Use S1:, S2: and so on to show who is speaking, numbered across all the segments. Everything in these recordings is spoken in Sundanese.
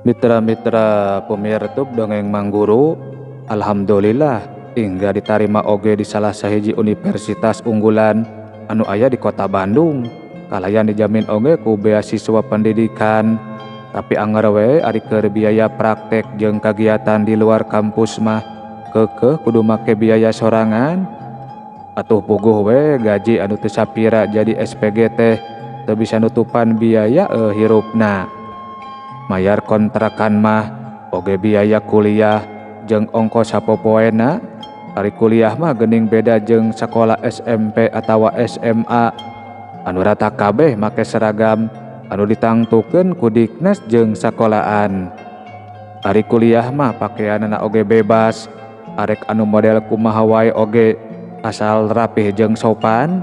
S1: Mitra-mitra pemirsa dongeng Mangguru, alhamdulillah hingga diterima oge di salah sahiji universitas unggulan anu aya di kota Bandung. Kalayan dijamin oge ku beasiswa pendidikan, tapi anger we ari keur biaya praktek jeung kagiatan di luar kampus mah keukeuh kudu make biaya sorangan. Atuh puguh we gaji anu teu sapira jadi SPG teh teu bisa nutupan biaya hirupna. Mayar kontrakan mah oge biaya kuliah jeung ongkos sapopoena. Ari kuliah mah geuning beda jeung sakola SMP atawa SMA anu rata kabeh make seragam anu ditangtukeun ku Diknas jeung sakolahan. Ari kuliah mah pakaianna oge bebas, arek anu model kumaha wae oge asal rapih jeung sopan.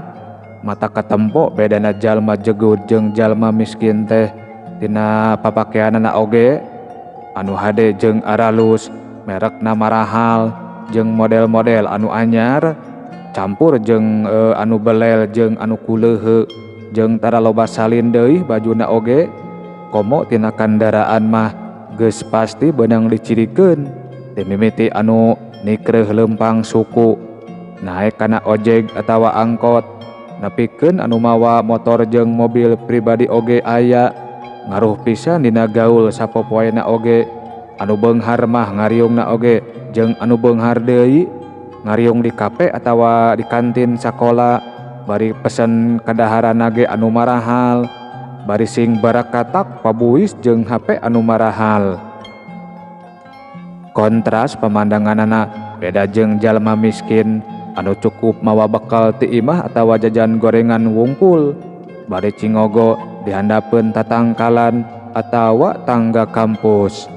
S1: Mata katempo bedana jalma jegur jeung jalma miskin teh tina papakeanana oge anu hade jeung aralus, merekna marahal jeung model-model anu anyar, campur jeung anu belel jeung anu kuleuheu jeung tara loba salin deui bajuna oge. Komo tina kandaraan mah geus pasti beunang dicirikeun, teu mimiti anu nikreuh leumpang suku naek kana ojek atawa angkot, nepikeun anu mawa motor jeung mobil pribadi oge aya. Ngaruh pisan dina gaul sapopoena oge, anu beunghar mah ngariungna oge jeung anu beunghar deui ngariung di kafe atawa di kantin sakola, bari pesen kadaharana ge anu marahal, bari sing barakatak pabuis jeung HP anu marahal. Kontras pemandanganana beda jeung jalma miskin anu cukup mawa bekal ti imah atawa jajan gorengan wungkul, bari cingogo dihandapeun tatangkalan atawa tangga kampus.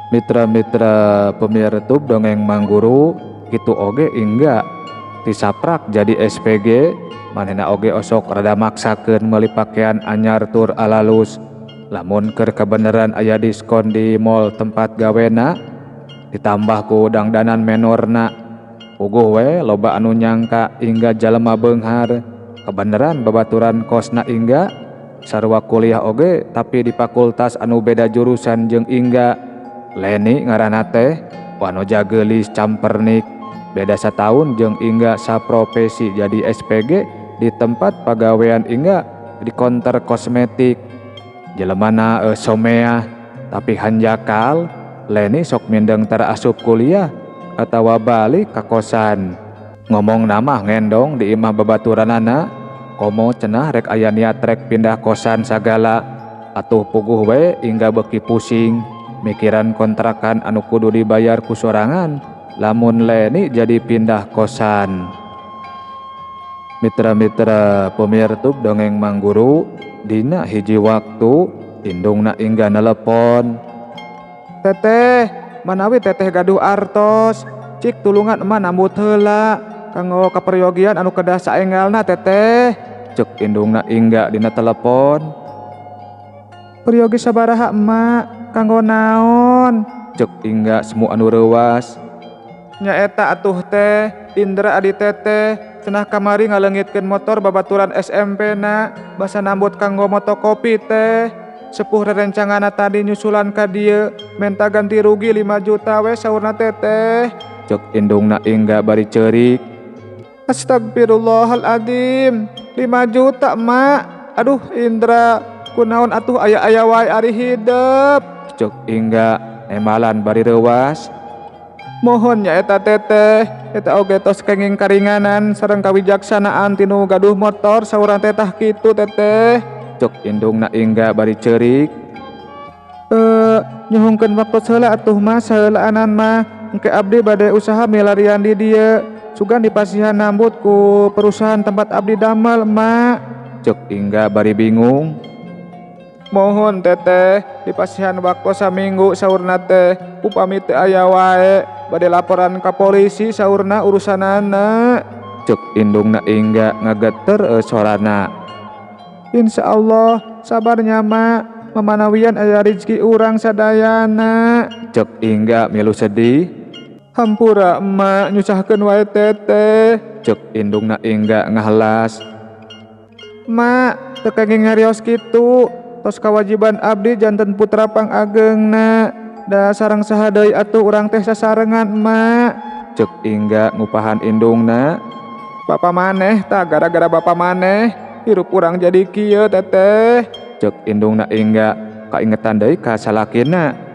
S1: Mitra-mitra pemirsa dongeng Mangguru, kitu oge ingga tisaprak jadi SPG manehna oge osok rada maksakeun meuli pakaian anyar tur alalus. Lamun keur kabeneran aya diskon di mall tempat gawena ditambah ku dangdanan menorna, puguh we loba anu nyangka ingga jalema beunghar kabeneran babaturan kosna ingga sarua kuliah oge tapi di fakultas anu beda jurusan jeung ingga. Leni ngaranna teh wanoja geulis campernik, beda sataun jeung ingga saprofesi jadi SPG di tempat pagawean ingga di konter kosmetik. Jelemana somea tapi hanjakal. Leni sok mindeng tara asup kuliah atawa balik ka kosan. Ngomong nama ngendong di imah babaturanana, komo cenah rek aya niat rek pindah kosan sagala. Atuh puguh we ingga beuki pusing mikiran kontrakan anu kudu dibayar ku sorangan lamun Leni jadi pindah kosan. Mitra-mitra pemirsa dongeng Mangguru, dina hiji waktu indungna ingga nelepon. Teteh, manawi teteh gaduh artos, cik tulungan emak nambut heula kanggo kaperyogian anu kedah saengalna teteh, cek indungna ingga dina telepon. Peryogi sabaraha emak, kanggo naon? Cek ingga semu anu reuwas. Nya eta atuh teh Indra adi teteh cenah kamari ngaleungitkeun motor babaturan SMP-na basa nambut kanggo motokopi teh. Sepuh rerencangana tadi nyusulan ka dieu menta ganti rugi 5 juta we saurna teteh. Cek indungna ingga bari ceurik. Astagfirullahaladzim, 5 juta emak. Aduh Indra, kunaon atuh aya-aya wae ari hidup, cek Ingga emalan bari reuwas. Mohon nya eta teteh, eta oge tos kenging karinganan sareng kawijaksanaan tinu gaduh motor saurang tetah kitu teteh, cek indungna Ingga bari ceurik. Nyuhungkeun waktu heula atuh mah saheulaanan mah engke abdi bade usaha milarian di dieu sugan dipasihan nambut ku perusahaan tempat abdi damel mak, cek Ingga bari bingung. Mohon teteh dipasihan waktu saminggu saurna teh upami teu aya wae bade laporan ka polisi saurna urusanana, cek indungna Ingga ngageter sorana. Insyaallah sabarnya mak, mamanawian aya rezeki urang sadayana, cek Ingga milu sedih. Hampura emak nyusahkeun wae teteh, cek indungna Ingga ngahelas. Mak teu kenging ngarios kitu, tos kawajiban abdi janten putra pangageungna, da sareng saha deui atuh urang teh sasarengan emak, cek Ingga ngupahan indungna. Bapa maneh tah gara-gara bapa maneh hirup urang jadi kieu teteh, cek indungna Ingga kaingetan deui ka salakina.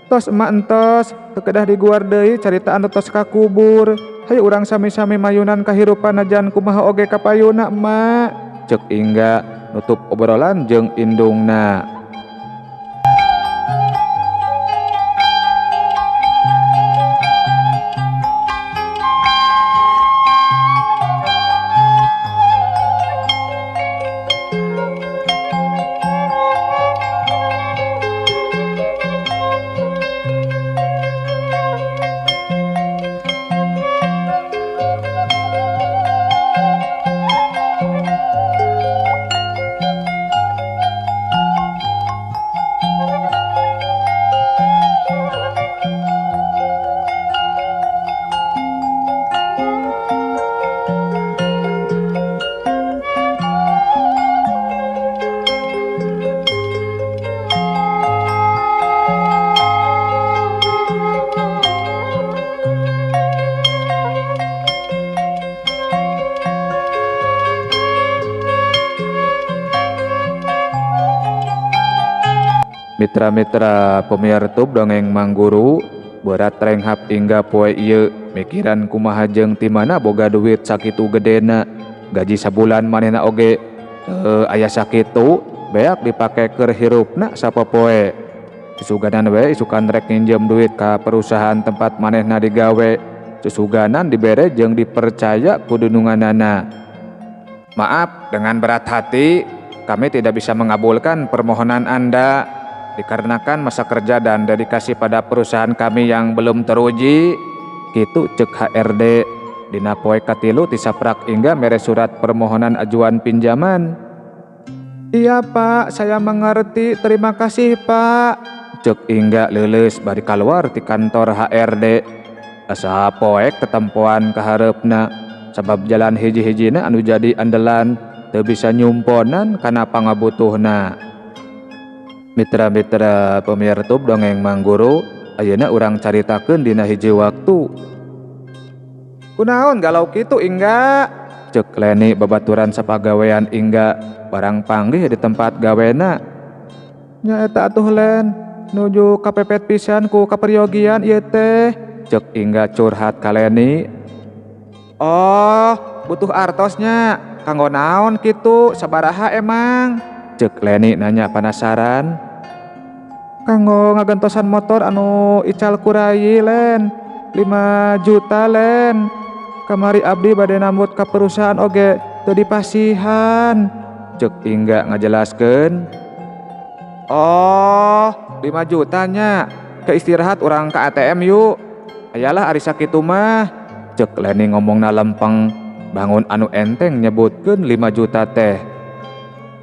S1: Tos emak entos teu kedah diguar deui caritaan tos ka kubur, hayu urang sami-sami mayunan kahirupan najan kumaha oge kapayuna emak, cek Ingga nutup obrolan jeung indungna. Mitra-mitra pemirtub dongeng Mangguru, berat renghap Ingga poe ieu mikiran kumaha jeung ti mana boga duit sakitu gedena, gaji sabulan manehna oge aya sakitu beak dipake keur hirupna sapopoe. Susuganan we isukan rek nginjem duit ka perusahaan tempat manehna digawe, susuganan dibere jeung dipercaya ku dununganana. Maaf, dengan berat hati kami tidak bisa mengabulkan permohonan Anda dikarenakan masa kerja dan dedikasi pada perusahaan kami yang belum teruji, kitu cek HRD. Dina poe katilu tisaprak Ingga mere surat permohonan ajuan pinjaman. Iya pak, saya mengerti, terima kasih pak, cek Ingga leuleus bari kaluar ti kantor HRD. Asa poek ketempoan kahareupna, sabab jalan hiji-hijina anu jadi andalan teu bisa nyumponan kana pangabutuhna. Mitra-mitra pemirtub dongeng Mangguru, ayeuna urang caritakeun dina hiji waktu. Kunaon galau kitu Ingga, cek Leni babaturan sapagawean Ingga barang panggih di tempat gawena. Nya eta atuh Len, nuju kapepet pisan ku kaperyogian ieu teh, cek Ingga curhat ka Leni. Oh, butuh artosnya, kanggo naon kitu, sabaraha emang, cek Leni nanya penasaran. Kanggo ngagentosan motor anu ical kurai Len, 5 juta Len. Kamari abdi bade nambut ka perusahaan oge teu dipasihan, cek Ingga ngajelaskeun. Oh, 5 jutanya ke istirahat urang ka ATM yuk. Ayalah ari sakitu mah, cek Leni ngomongna lempeng, bangun anu enteng nyebutkeun 5 juta teh.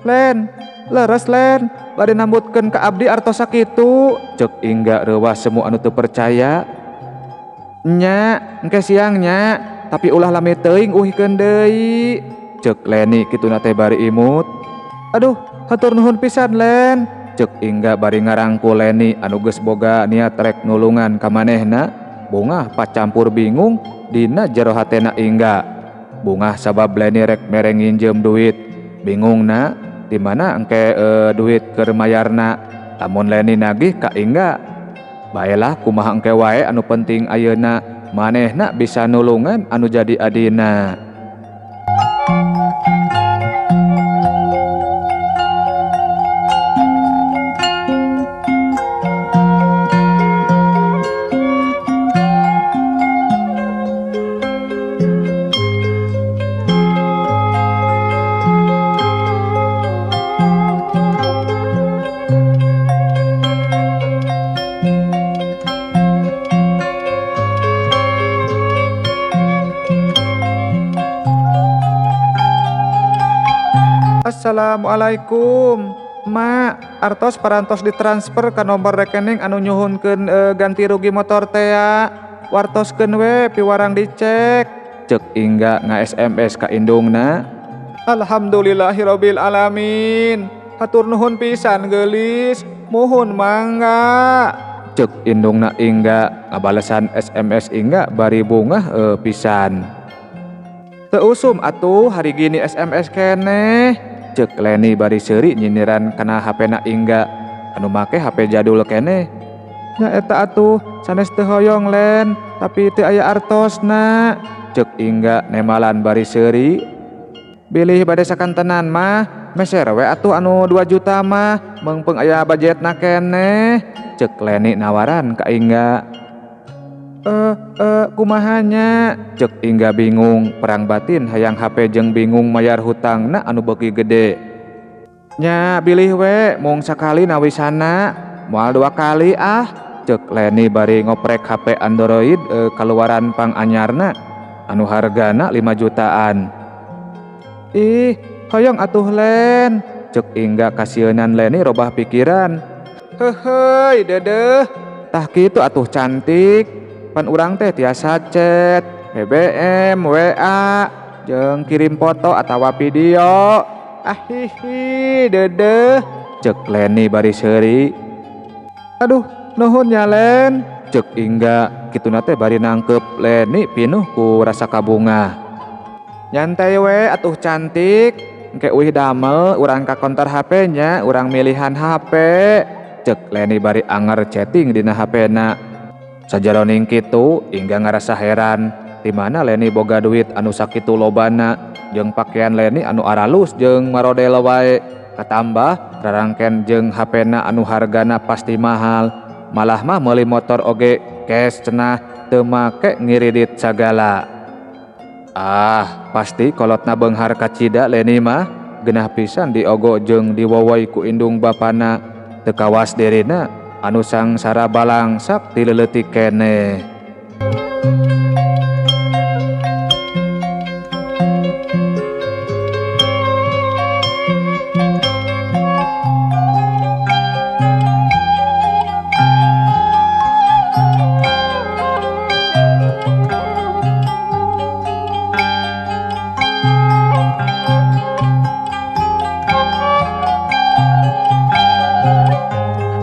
S1: Len, leres Len, bade nambutkeun ka abdi artos sakitu, cek Ingga reuwas semu anu teu percaya. Nya, engke siang nya, tapi ulah lami teuing uhikeun deui, cek Leni kituna teh bari imut. Aduh, hatur nuhun pisan Len, cek Ingga bari ngarangkul Leni anu geus boga niat rek nulungan ka manehna. Bungah pacampur bingung dina jero hatena Ingga. Bungah sabab Leni rek mere nginjem duit, bingungna dimana engke duit keur mayarna. Lamun Leni nagih ka Ingga, baelah kumaha engke wae anu penting ayeuna manehna bisa nulungan anu jadi adina. Assalamualaikum. Mak, artos parantos ditransfer ke nomor rekening anu nyuhunkeun ganti rugi motor teh ya. Wartoskeun we piwarang dicek. Cek Ingga nga-SMS ka indungna. Alhamdulillahirabbil alamin. Hatur nuhun pisan geulis. Muhun mangga. Cek indungna Ingga, ngabalesan SMS Ingga bari bungah pisan. Teu usum atuh hari gini SMS keneh. Cek Leni bari seuri nyindiran kana HP-na Ingga anu make HP jadul keneh. Nya eta atuh sanes teu hoyong Len, tapi teu aya artosna. Cek Ingga nemalan bari seuri. Bilih bade sakantenan mah, meser we atuh anu 2 juta mah, meungpeung aya budgetna keneh. Cek Leni nawaran ka Ingga. Kumahanya? Cek Ingga bingung, perang batin hayang HP jeung bingung mayar hutangna anu beuki gede. Nya bilih we mung sakali nawisana, moal 2 kali ah. Cek Leni bari ngoprek HP Android kaluaran pang anyarna anu hargana 5 jutaan. Ih, hoyong atuh Len. Cek Ingga kasienan Leni robah pikiran. Heuheuy dedeh, tah kitu atuh cantik. Pan urang teh tiasa chat, BBM, WA, jeung kirim foto atawa video. Ahihi, dedeh. Cek Leni bari seuri. Aduh, nuhun nya Len. Cek Ingga, kituna teh bari nangkep Leni pinuh ku rasa kabungah. Nyantai we atuh cantik. Engke euih damel urang ka konter HP-nya, urang milihan HP. Cek Leni bari anger chatting dina HP-na. Sajaroning kitu Ingga ngarasa heran di mana Leni boga duit anu sakitu lobana jeung pakaian Leni anu aralus jeung marodel wae, katambah rarangken jeung HP-na anu hargana pasti mahal, malah mah meuli motor oge cash cenah teu make ngiridit sagala. Ah, pasti kolotna beunghar kacida Leni mah geunah pisan diogo jeung diwowoy ku indung bapana, teu kawas dirina anu sangsara balangsak tileleutik keneh.